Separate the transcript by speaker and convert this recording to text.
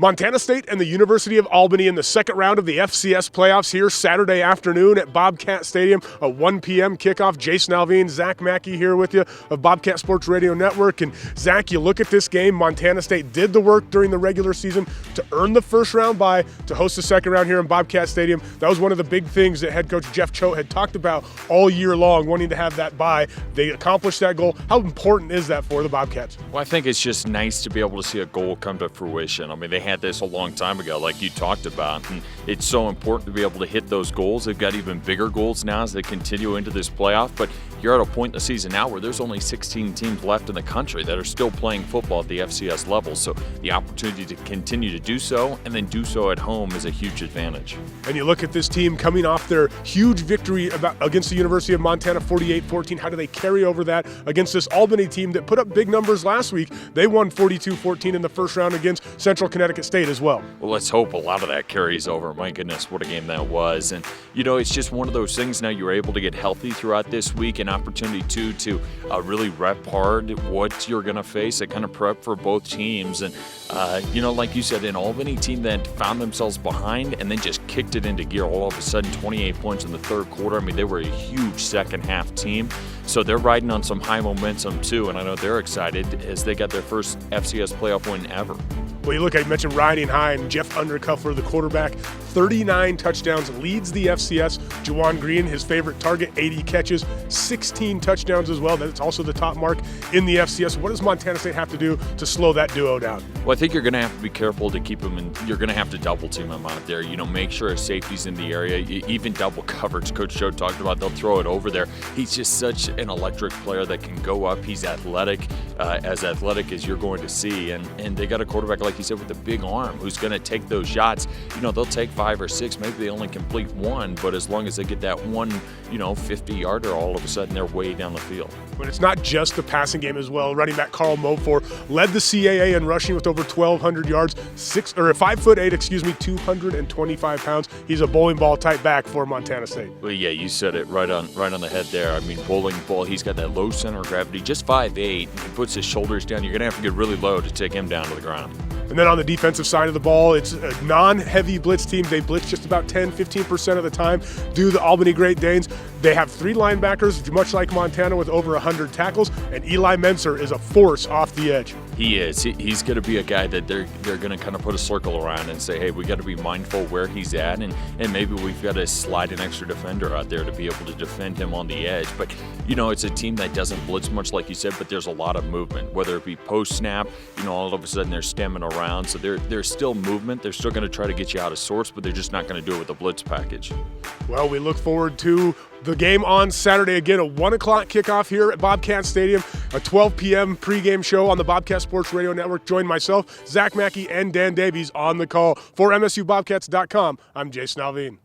Speaker 1: Montana State and the University of Albany in the second round of the FCS Playoffs here Saturday afternoon at Bobcat Stadium, a 1 p.m. kickoff. Jason Alvin, Zach Mackey here with you of Bobcat Sports Radio Network. And Zach, you look at this game, Montana State did the work during the regular season to earn the first round bye, to host the second round here in Bobcat Stadium. That was one of the big things that head coach Jeff Choate had talked about all year long, wanting to have that bye. They accomplished that goal. How important is that for the Bobcats?
Speaker 2: Well, I think it's just nice to be able to see a goal come to fruition. I mean, they had this a long time ago, like you talked about, and it's so important to be able to hit those goals. They've got even bigger goals now as they continue into this playoff, but you're at a point in the season now where there's only 16 teams left in the country that are still playing football at the FCS level, so the opportunity to continue to do so and then do so at home is a huge advantage.
Speaker 1: And you look at this team coming off their huge victory against the University of Montana 48-14. How do they carry over that against this Albany team that put up big numbers last week? They won 42-14 in the first round against Central Connecticut State as well.
Speaker 2: Well, let's hope a lot of that carries over. My goodness, what a game that was. And, you know, it's just one of those things now you're able to get healthy throughout this week, an opportunity, too, to really rep hard what you're going to face, a kind of prep for both teams. And, you know, like you said, an Albany team that found themselves behind and then just kicked it into gear all of a sudden, 28 points in the third quarter. I mean, they were a huge second-half team. So they're riding on some high momentum, too, and I know they're excited as they got their first FCS playoff win ever.
Speaker 1: Well, you look, I mentioned riding high, and Jeff Undercuffler, the quarterback, 39 touchdowns, leads the FCS. Juwan Green, his favorite target, 80 catches, 16 touchdowns as well. That's also the top mark in the FCS. What does Montana State have to do to slow that duo down?
Speaker 2: Well, I think you're going to have to be careful to keep him in. You're going to have to double team him out there. You know, make sure his safety's in the area. Even double coverage, Coach Joe talked about, they'll throw it over there. He's just such an electric player that can go up. He's athletic as you're going to see. And they got a quarterback, like you said, with a big arm who's going to take those shots. You know, they'll take 5 or 6. Maybe they only complete 1, but as long as they get that one, 50-yarder, all of a sudden they're way down the field.
Speaker 1: But it's not just the passing game as well. Running back Carl Mofor led the CAA in rushing with over 1,200 yards, 5'8", 225 pounds. He's a bowling ball type back for Montana State.
Speaker 2: Well, yeah, you said it right on the head there. I mean, bowling ball, he's got that low center of gravity, just 5'8". He puts his shoulders down. You're going to have to get really low to take him down to the ground.
Speaker 1: And then on the defensive side of the ball, it's a non-heavy blitz team. They blitz just about 10-15% of the time due to the Albany Great Danes. They have 3 linebackers, much like Montana, with over 100 tackles, and Eli Menser is a force off the edge.
Speaker 2: He is. He's going to be a guy that they're going to kind of put a circle around and say, hey, we got to be mindful where he's at, and maybe we've got to slide an extra defender out there to be able to defend him on the edge. But, it's a team that doesn't blitz much, like you said, but there's a lot of movement, whether it be post-snap, all of a sudden they're stemming around. So there's still movement. They're still going to try to get you out of sorts, but they're just not going to do it with a blitz package.
Speaker 1: Well, we look forward to the game on Saturday. Again, a 1 o'clock kickoff here at Bobcat Stadium, a 12 p.m. pregame show on the Bobcat Sports Radio Network. Join myself, Zach Mackey, and Dan Davies on the call. For MSUBobcats.com, I'm Jason Alvin.